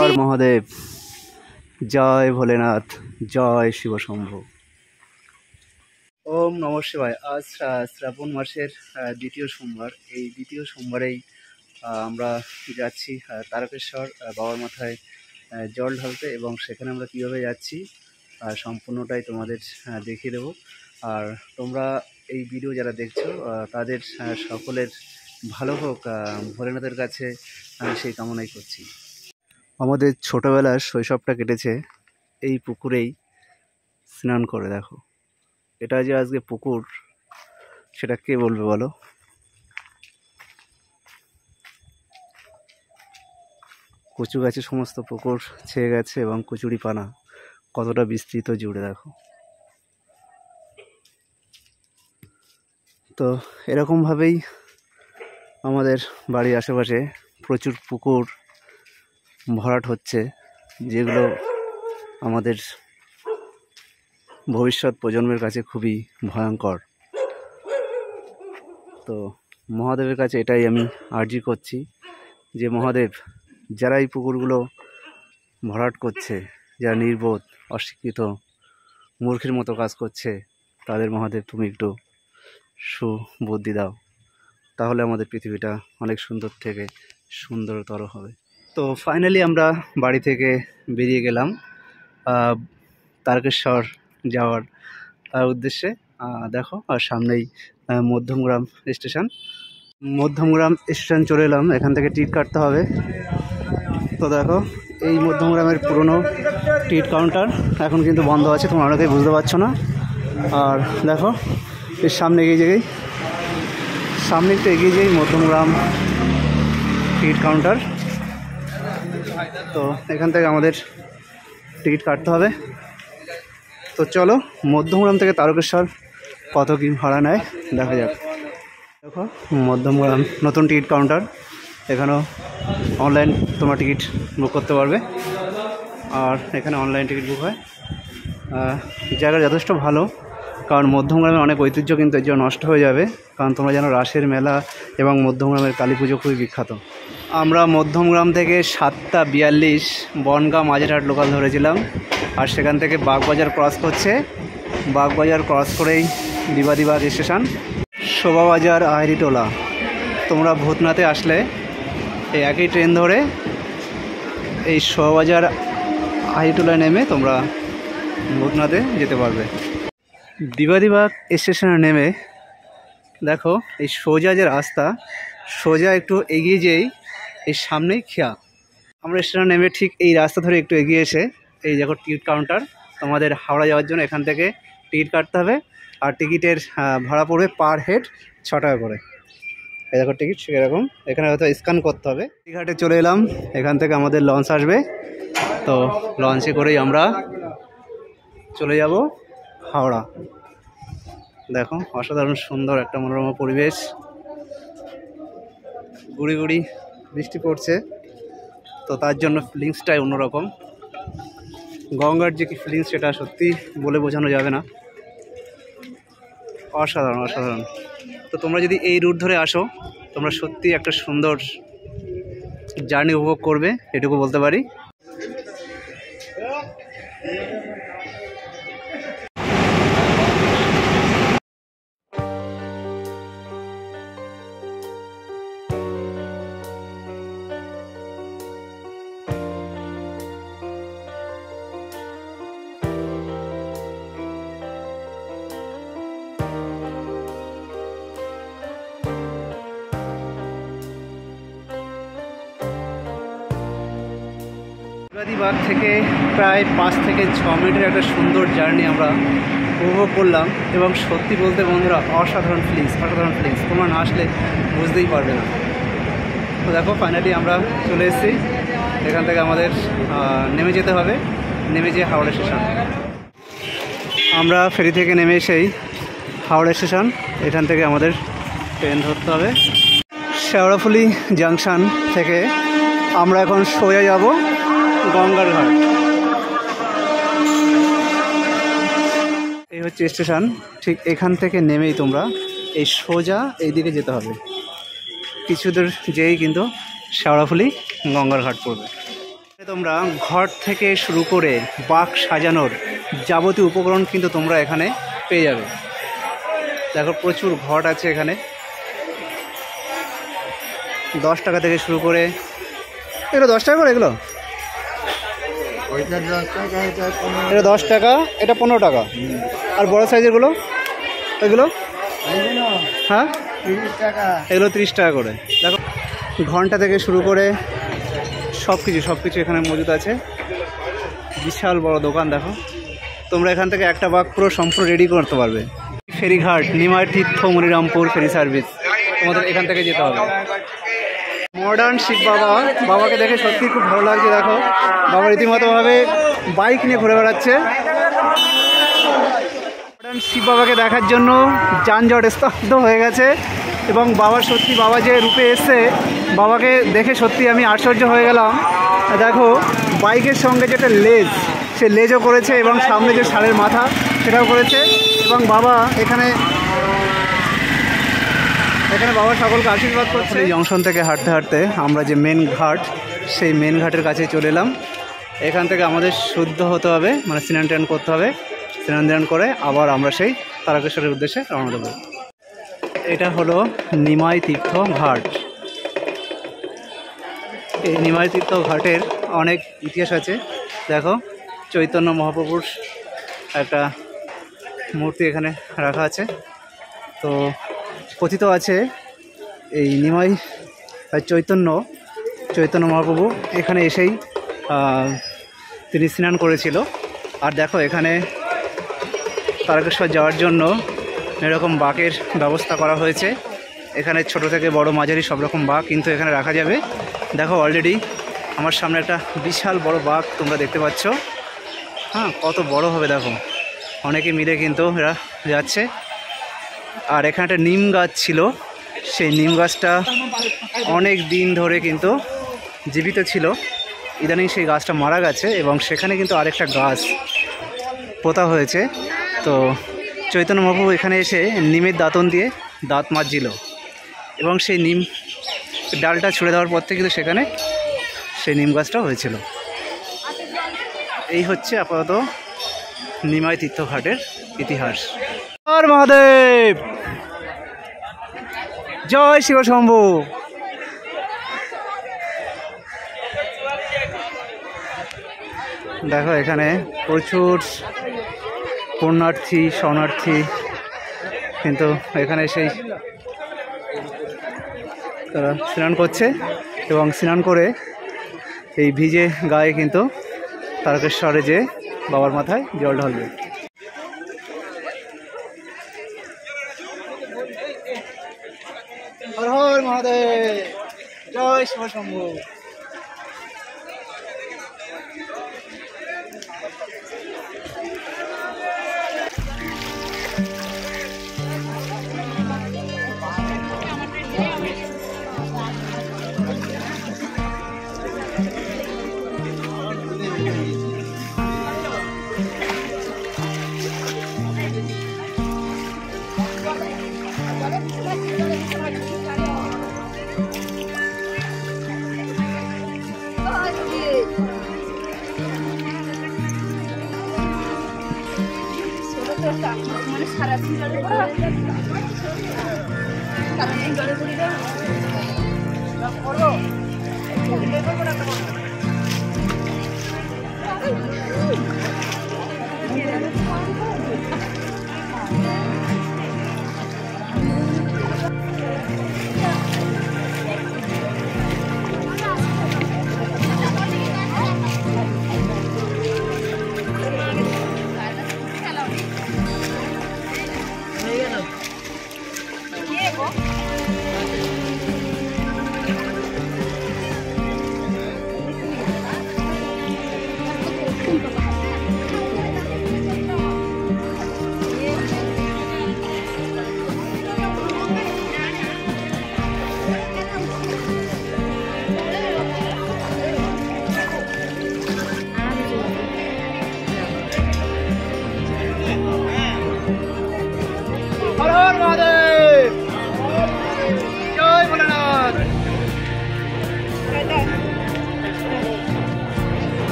হর মহাদেব, জয় ভোলেনাথ, জয় শিব শম্ভু। ওম নমঃ শিবায়। আজ শ্রাবণ মাসের দ্বিতীয় সোমবার। এই দ্বিতীয় সোমবারেই আমরা যাচ্ছি তারকেশ্বর বাবার মাথায় জল ঢালতে, এবং সেখানে আমরা কীভাবে যাচ্ছি সম্পূর্ণটাই তোমাদের দেখিয়ে দেবো। আর তোমরা এই ভিডিও যারা দেখছো তাদের সকলের ভালো হোক, ভোলেনাথের কাছে আমি সেই কামনাই করছি। আমাদের ছোটোবেলার শৈশবটা কেটেছে এই পুকুরেই স্নান করে। দেখো, এটা যে আজকে পুকুর সেটা কে বলবে বলো? কচু গাছে সমস্ত পুকুর ছেয়ে গেছে, এবং কচুরি পানা কতটা বিস্তৃত জুড়ে দেখো। তো এরকমভাবেই আমাদের বাড়ির আশেপাশে প্রচুর পুকুর ভরাট হচ্ছে, যেগুলো আমাদের ভবিষ্যৎ প্রজন্মের কাছে খুবই ভয়ঙ্কর। তো মহাদেবের কাছে এটাই আমি আর্জি করছি যে মহাদেব, যারা এই পুকুরগুলো ভরাট করছে, যারা নির্বোধ, অশিক্ষিত, মূর্খের মতো কাজ করছে, তাদের মহাদেব তুমি একটু সুবুদ্ধি দাও, তাহলে আমাদের পৃথিবীটা অনেক সুন্দর থেকে সুন্দরতর হবে। তো ফাইনালি আমরা বাড়ি থেকে বেরিয়ে গেলাম তারকেশ্বর যাওয়ার উদ্দেশ্যে। দেখো, আর সামনেই মধ্যমগ্রাম স্টেশন। মধ্যমগ্রাম স্টেশন চলে এলাম, এখান থেকে টিকিট কাটতে হবে। তো দেখো, এই মধ্যমগ্রামের পুরনো টিকিট কাউন্টার এখন কিন্তু বন্ধ আছে, তোমরা অনেকেই বুঝতে পারছো না। আর দেখো, এর সামনে একটু এগিয়ে যাই মধ্যমগ্রাম টিকিট কাউন্টার। তো এখান থেকে আমাদের টিকিট কাটতে হবে। তো চলো, মধ্যমগ্রাম থেকে তারকেশ্বর কত কি ভাড়া নেয় দেখা যাক। দেখো, মধ্যমগ্রাম নতুন টিকিট কাউন্টার, এখানেও অনলাইন তোমরা টিকিট বুক করতে পারবে। আর এখানে অনলাইন টিকিট বুক হয়। জায়গা যথেষ্ট ভালো, কারণ মধ্যমগ্রামে অনেক ঐতিহ্য কিন্তু এর জন্য নষ্ট হয়ে যাবে, কারণ তোমরা জানো রাসের মেলা এবং মধ্যমগ্রামের কালী পুজো খুবই বিখ্যাত। আমরা মধ্যমগ্রাম থেকে 7:42 বনগাঁ মাঝেরহাট লোকাল ধরেছিলাম, আর সেখান থেকে বাগবাজার ক্রস করছে। বাগবাজার ক্রস করেই বিবাদীবাগ স্টেশন, শোভাবাজার আহরিটোলা। তোমরা ভূতনাথে আসলে এই একই ট্রেন ধরে এই শোভাবাজার আহরিটোলায় নেমে তোমরা ভূতনাথে যেতে পারবে। বিবাদীবাগ স্টেশনে নেমে দেখো, এই সোজা যে রাস্তা, সোজা একটু এগিয়ে যেই এই সামনেই খেয়া। আমরা স্টেশনে নেমে ঠিক এই রাস্তা ধরে একটু এগিয়ে এসে এই দেখো টিকিট কাউন্টার। তোমাদের হাওড়া যাওয়ার জন্য এখান থেকে টিকিট কাটতে হবে, আর টিকিটের ভাড়া পড়বে পার হেড 6 টাকা করে। এই দেখো টিকিট সেরকম, এখানে হয়তো স্ক্যান করতে হবে। ঘাটে চলে এলাম, এখান থেকে আমাদের লঞ্চ আসবে। তো লঞ্চে করেই আমরা চলে যাব হাওড়া। দেখো, অসাধারণ সুন্দর একটা মনোরম পরিবেশ, গুড়ি গুড়ি বৃষ্টি পড়ছে, তো তার জন্য ফিলিংসটাই অন্যরকম। গঙ্গার যে কি ফিলিংস সেটা সত্যি বলে বোঝানো যাবে না, অসাধারণ অসাধারণ। তো তোমরা যদি এই রুট ধরে আসো, তোমরা সত্যি একটা সুন্দর জার্নি উপভোগ করবে, এটুকু বলতে পারি। বিবাদীবাগ থেকে প্রায় 5 থেকে 6 মিনিটের একটা সুন্দর জার্নি আমরা উপভোগ করলাম, এবং সত্যি বলতে বন্ধুরা অসাধারণ ফিলিংস। তোমরা না আসলে বুঝতেই পারবে না। তো দেখো, ফাইনালি আমরা চলে এসেছি। এখান থেকে আমাদের নেমে যেতে হবে, নেমে যেয়ে হাওড়া স্টেশন। আমরা ফেরি থেকে নেমে এসেই হাওড়া স্টেশন, এখান থেকে আমাদের ট্রেন ধরতে হবে। শেওড়াফুলি জাংশন থেকে আমরা এখন সোজা যাব গঙ্গার ঘাট। এই হচ্ছে স্টেশন, ঠিক এখান থেকে নেমেই তোমরা এই সোজা এই দিকে যেতে হবে। কিছু দূর যেই কিন্তু শেওড়াফুলি গঙ্গার ঘাট পড়বে। তোমরা ঘর থেকে শুরু করে বাঁক সাজানোর যাবতীয় উপকরণ কিন্তু তোমরা এখানে পেয়ে যাবে। দেখো প্রচুর ঘট আছে এখানে, 10 টাকা থেকে শুরু করে, এগুলো 10 টাকা করে, এগুলো এটা 10 টাকা, এটা 15 টাকা। আর বড় সাইজেরগুলো এগুলো হ্যাঁ 30 টাকা, এগুলো 30 টাকা করে। দেখো ঘন্টা থেকে শুরু করে সব কিছু এখানে মজুদ আছে। বিশাল বড় দোকান। দেখো তোমরা এখান থেকে একটা বাঁক পুরো সম্পূর্ণ রেডি করতে পারবে। ফেরিঘাট, নিমাই তীর্থ, মনিরামপুর ফেরি সার্ভিস, তোমাদের এখান থেকে যেতে হবে। মডার্ন শিব বাবাকে দেখে সত্যি খুব ভালো লাগছে। দেখো বাবা রীতিমতোভাবে বাইক নিয়ে ঘুরে বেড়াচ্ছে। মডার্ন শিব বাবাকে দেখার জন্য যানজট স্তব্ধ হয়ে গেছে এবং বাবার সত্যি বাবা যে রূপে এসছে, বাবাকে দেখে সত্যি আমি আশ্চর্য হয়ে গেলাম। দেখো বাইকের সঙ্গে যেটা লেজ, সে লেজও করেছে এবং সামনে যে ষাঁড়ের মাথা সেটাও করেছে। এবং বাবা এখানে বাবা সকলকে আশীর্বাদ করছে। এই জংশন থেকে হাঁটতে হাঁটতে আমরা যে মেন ঘাট, সেই মেন ঘাটের কাছে চলে এলাম। এখান থেকে আমাদের শুদ্ধ হতে হবে, মানে স্নান টান করতে হবে। স্নান টান করে আবার আমরা সেই তারকেশ্বরের উদ্দেশ্যে রওনা দেবো। এটা হলো নিমাই তীর্থ ঘাট। এই নিমাই তীর্থ ঘাটের অনেক ইতিহাস আছে। দেখো চৈতন্য মহাপ্রভুর একটা মূর্তি এখানে রাখা আছে। তো কথিত আছে এই নিমাই চৈতন্য মহাপ্রভু এখানে এসেই তিনি স্নান করেছিল। আর দেখো এখানে তারকেশ্বর যাওয়ার জন্য এরকম বাঁকের ব্যবস্থা করা হয়েছে। এখানে ছোট থেকে বড় মাঝারি সব রকম বাঁক কিন্তু এখানে রাখা যাবে। দেখো অলরেডি আমার সামনে একটা বিশাল বড় বাঁক তোমরা দেখতে পাচ্ছ। হ্যাঁ কত বড় হবে দেখো, অনেকে মিলে কিন্তু এরা যাচ্ছে। আর এখানে একটা নিম গাছ ছিল, সেই নিম গাছটা অনেক দিন ধরে কিন্তু জীবিত ছিল। ইদানিং সেই গাছটা মারা গেছে এবং সেখানে কিন্তু আরেকটা গাছ পোতা হয়েছে। তো চৈতন্য মহাপ্রভু এখানে এসে নিমের দাঁতন দিয়ে দাঁত মাজছিল এবং সেই নিম ডালটা ছুঁড়ে দেওয়ার পর থেকে কিন্তু সেখানে সেই নিম গাছটা হয়েছিল। এই হচ্ছে আপাতত নিমাই তীর্থঘাটের ইতিহাস। আর মহাদেব, জয় শিব শম্ভু। দেখো এখানে প্রচুর পুণ্যার্থী শরণার্থী কিন্তু এখানে সেই তারা স্নান করছে এবং স্নান করে এই ভিজে গায়ে কিন্তু তারকেশ্বরে যে বাবার মাথায় জল ঢালবে। হর হর মহাদেব, জয় শিব শম্ভু।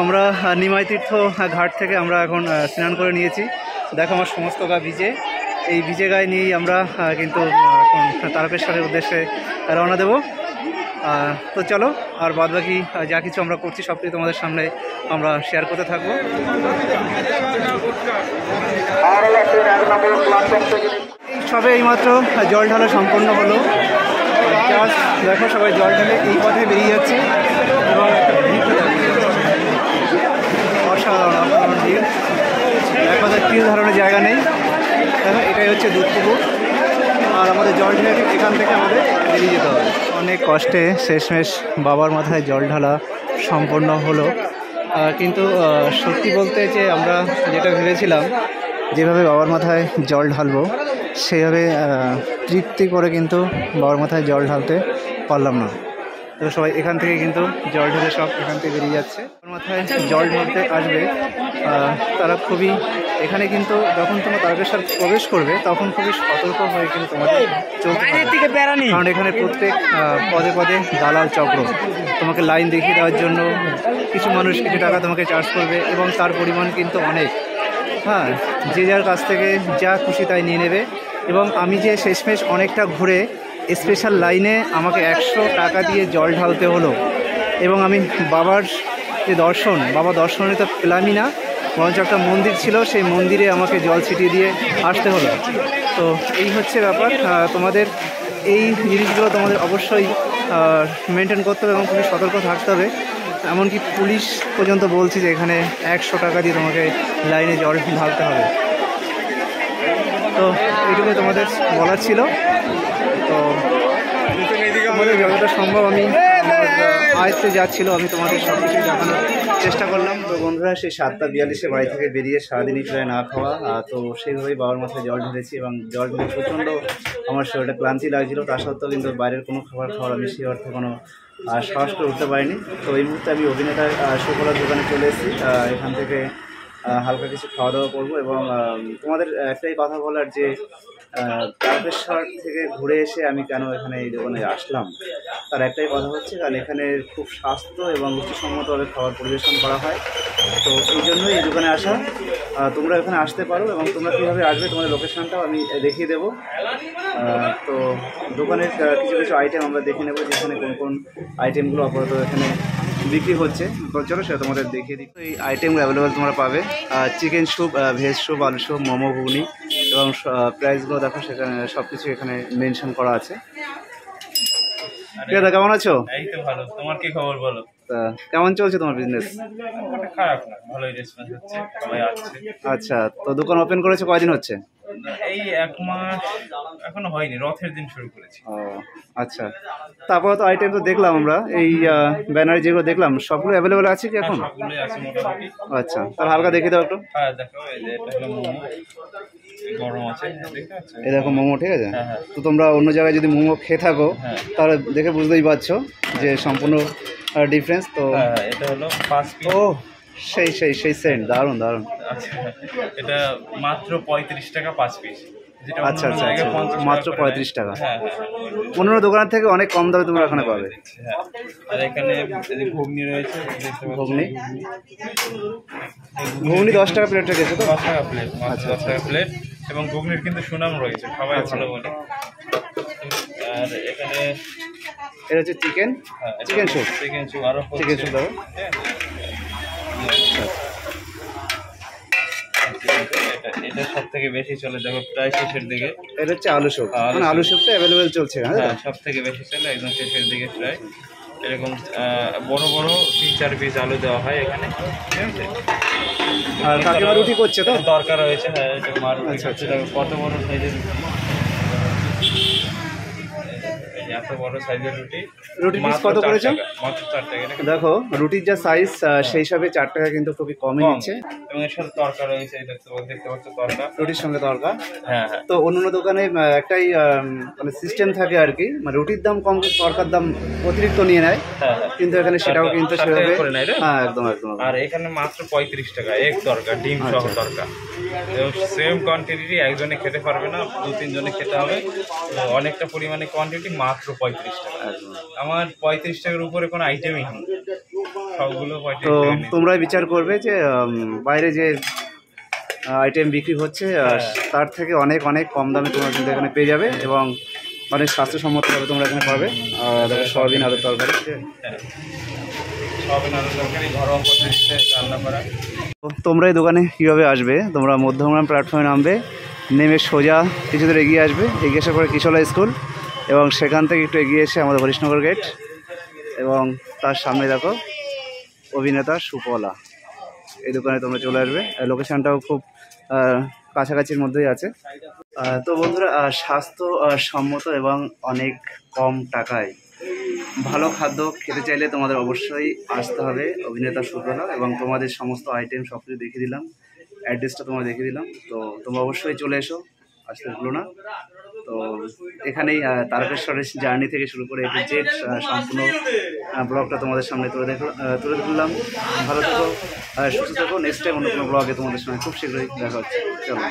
আমরা নিমাই তীর্থ ঘাট থেকে আমরা এখন স্নান করে নিয়েছি। দেখো আমার সমস্ত গা ভিজে, এই ভিজে গায়ে নিয়েই আমরা কিন্তু এখন তারকেশ্বরের উদ্দেশ্যে রওনা দেব। তো চলো, আর বাদবাকি যা কিছু আমরা করছি সব কিছু তোমাদের সামনে আমরা শেয়ার করতে থাকবো। সবে এইমাত্র জল ঢালা সম্পন্ন হলো। জাস্ট দেখো সবাই জল ঢালে এই পথে বেরিয়ে যাচ্ছে এবং অসাধারণ অসাধারণ ভিড়, এক কথায় তিল ধারণের জায়গা নেই। দেখো এটাই হচ্ছে দুধপুকুর, আর আমাদের জল ঢেলে এখান থেকে আমাদের বেরিয়ে যেতে হবে। অনেক কষ্টে শেষমেশ বাবার মাথায় জল ঢালা সম্পন্ন হলো, কিন্তু সত্যি বলতে যে আমরা যেটা ভেবেছিলাম যেভাবে বাবার মাথায় জল ঢালবো সেইভাবে তৃপ্তি করে কিন্তু বাবার মাথায় জল ঢালতে পারলাম না। তো সবাই এখান থেকে কিন্তু জল ঢেলে সব এখান থেকে বেরিয়ে যাচ্ছে। বাবার মাথায় জল ঢালতে আসবে তারা খুবই, এখানে কিন্তু যখন তোমরা তারকেশ্বর প্রবেশ করবে তখন খুবই সতর্ক হয়ে কিন্তু তোমাদের চলতে হবে, কারণ এখানে প্রত্যেক পদে পদে দালাল চক্র তোমাকে লাইন দেখিয়ে দেওয়ার জন্য কিছু মানুষ কিছু টাকা তোমাকে চার্জ করবে এবং তার পরিমাণ কিন্তু অনেক। হ্যাঁ, যে যার কাছ থেকে যা খুশি তাই নিয়ে নেবে। এবং আমি যে শেষমেশ অনেকটা ঘুরে স্পেশাল লাইনে আমাকে 100 টাকা দিয়ে জল ঢালতে হলো, এবং আমি বাবার যে দর্শন, বাবা দর্শনে তো পেলামই না, বরঞ্চ একটা মন্দির ছিল সেই মন্দিরে আমাকে জল ছিটিয়ে দিয়ে আসতে হলো। তো এই হচ্ছে ব্যাপার, তোমাদের এই জিনিসগুলো তোমাদের অবশ্যই মেনটেন করতে হবে এবং খুবই সতর্ক থাকতে হবে। এমনকি পুলিশ পর্যন্ত বলছে যে এখানে 100 টাকা দিয়ে তোমাকে লাইনে জল ঢালতে হবে। তো এইটুকুই তোমাদের বলার ছিল। তো তোমাদের যতটা সম্ভব আমি আমার আয়ত্তে যাচ্ছিল আমি তোমাদের সব কিছু দেখানোর চেষ্টা করলাম। তো বন্ধুরা, সেই 7:42 বাড়ি থেকে বেরিয়ে সারাদিনই প্রায় না খাওয়া, তো সেইভাবেই বাবার মাথায় জল ঢেলেছি এবং জল ঢেলে প্রচণ্ড আমার শরীরটা ক্লান্তি লাগছিল। তা সত্ত্বেও কিন্তু বাইরের কোনো খাবার খাওয়ার আমি সেই অর্থে কোনো সাহস করে উঠতে পারিনি। তো এই মুহূর্তে আমি অভিনেতার শুকলার দোকানে চলে এসেছি, এখান থেকে হালকা কিছু খাওয়া দাওয়া করবো। এবং তোমাদের একটাই কথা বলার যে তারকেশ্বর থেকে ঘুরে এসে আমি কেন এখানে এই দোকানে আসলাম, তার একটাই কথা হচ্ছে কারণ এখানে খুব স্বাস্থ্য এবং রুচিসম্মতভাবে খাবার পরিবেশন করা হয়। তো এই জন্যই এই দোকানে আসা। তোমরা এখানে আসতে পারো এবং তোমরা কীভাবে আসবে তোমাদের লোকেশনটাও আমি দেখিয়ে দেবো। তো দোকানের কিছু কিছু আইটেম আমরা দেখে নেবো যেখানে কোন কোন আইটেমগুলো আপাতত এখানে বিক্রি হচ্ছে। তো চলো সেটা তোমাদের দেখিয়ে দিই। এই আইটেমগুলো অ্যাভেলেবেল তোমরা পাবে, চিকেন স্যুপ, ভেজ স্যুপ, আলু স্যুপ, মোমো, ঘুগনি, এবং প্রাইসগুলো দেখো সেখানে সব কিছু এখানে মেনশন করা আছে। দাদা কেমন আছো? এই তো ভালো, তোমার কি খবর বলো? কেমন চলছে তোমার বিজনেস? খারাপ না, ভালোই রেসপন্স হচ্ছে, সবাই আসছে। আচ্ছা, তো দোকান ওপেন করেছো কয়দিন হচ্ছে? এই 1 মাস এখনো হয়নি, রথের দিন শুরু করেছি। ও আচ্ছা, তারপর তো আইটেম তো দেখলাম আমরা, এই ব্যানার যেগুলো দেখলাম সবগুলো অ্যাভেলেবেল আছে কি এখন? সবগুলোই আছে মোটামুটি। আচ্ছা, তাহলে হালকা দেখে দাও একটু। হ্যাঁ দেখো, এই যে এটা হলো মোমো, গরম আছে, দেখতে পাচ্ছ? এই দেখো মোমো, ঠিক আছে। হ্যাঁ হ্যাঁ। তো তোমরা অন্য জায়গায় যদি মোমো খেয়ে থাকো তাহলে দেখে বুঝতেই পারছো যে সম্পূর্ণ ডিফারেন্স। তো হ্যাঁ, এটা হলো 5 পিস। ও সেই সেই সেই সেন্ট, দারুণ দারুণ। আচ্ছা, এটা মাত্র 35 টাকা 5 পিস। আচ্ছা আচ্ছা আচ্ছা, মাত্র 35 টাকা। হ্যাঁ, অন্য দোকানের থেকে অনেক কম দামে তোমরা এখানে পাবে। হ্যাঁ, আর এখানে ঘুগনি রয়েছে, ঘুগনি ঘুগনি 10 টাকা প্লেট রেখেছে তো? 10 টাকা প্লেট, মাত্র 10 টাকা প্লেট। এবং ঘুগনির কিন্তু সুনাম রয়েছে, সবাই ভালো বলে। আর এখানে এটা হচ্ছে chicken, chicken soup, chicken soup, আরো চিকেন স্যুপ দাও। এটা সব থেকে বেশি চলে, দেখো প্রায় শেষের দিকে। এটা হচ্ছে আলু স্যুপ, মানে আলু স্যুপটা অ্যাভেলেবেল চলছে। হ্যাঁ, সব থেকে বেশি চলে একদম শেষের দিকে প্রায়। এরকম বড় বড় 3-4 পিস আলু দেওয়া হয় এখানে, ঠিক আছে। আর কাকিমা রুটি করছে তো? দরকার হয়েছে, হ্যাঁ, এটা মা রুটি করছে। দেখো কত বড় সাইজের রুটি, এত বড় সাইজের রুটি। রুটি পিস কত করেছো? মাত্র 4 টাকা। দেখো রুটির যা সাইজ সেই হিসাবে 4 টাকা কিন্তু খুবই কমই নিচ্ছে। এবং এর সাথে তরকা রয়েছে, দেখতে পাচ্ছ তরকা, রুটির সঙ্গে তরকা। হ্যাঁ হ্যাঁ। তো অন্য দোকানে একটাই মানে সিস্টেম থাকে আর কি, মানে রুটির দাম কম কিন্তু তরকার দাম অতিরিক্ত নিয়ে নেয়। হ্যাঁ, কিন্তু এখানে সেটাও কিন্তু সেভাবে করে নেয়। হ্যাঁ, একদম একদম। আর এখানে মাত্র 35 টাকা এক তরকা, ডিম সহ তরকা। এবং সেম কোয়ান্টিটি একজনে খেতে পারবে না, 2-3 জনে খেতে হবে। অনেকটা পরিমাণে কোয়ান্টিটি, মাত্র 35 টাকা। আমার 35 টাকার উপরে কোনো আইটেমই নেই। সবগুলো তো 35 টাকা নিচ্ছে। তোমরাই বিচার করবে যে বাইরে যে আইটেম বিক্রি হচ্ছে তার থেকে অনেক অনেক কম দামে তোমরা কিন্তু এখানে পেয়ে যাবে এবং অনেক স্বাস্থ্যসম্মতভাবে তোমরা এখানে পাবে। আর দেখো সয়াবিন আলুর তরকারি। হ্যাঁ, সয়াবিন আলুর তরকারি ঘরোয়া পদ্ধতিতে রান্না করা। তো তোমরা এই দোকানে কীভাবে আসবে, তোমরা মধ্যমগ্রাম প্ল্যাটফর্মে নামবে, নেমে সোজা কিছু দূর এগিয়ে আসবে, এগিয়ে আসার পরে কিশোলা স্কুল এবং সেখান থেকে একটু এগিয়ে এসে আমাদের হরিশনগর গেট এবং তার সামনে দেখো অভিনেতা সুপলা, এই দোকানে তোমরা চলে আসবে। লোকেশানটাও খুব কাছাকাছির মধ্যেই আছে। তো বন্ধুরা, স্বাস্থ্য সম্মত এবং অনেক কম টাকায় ভালো খাদ্য খেতে চাইলে তোমাদের অবশ্যই আসতে হবে অভিনেতা সুপলা, এবং তোমাদের সমস্ত আইটেম সব কিছু দেখিয়ে দিলাম, অ্যাড্রেসটা তোমার দেখিয়ে দিলাম। তো তোমরা অবশ্যই চলে এসো, আসতে ভুলো না। তো এখানেই তারকেশ্বরের জার্নি থেকে শুরু করে একটু জেড সম্পূর্ণ ব্লগটা তোমাদের সামনে তুলে ধরলাম। ভালো থেকো, সুস্থ থেকো। নেক্সট টাইম অন্য কোনো ব্লগে তোমাদের সঙ্গে খুব শীঘ্রই দেখা হচ্ছে। চলো।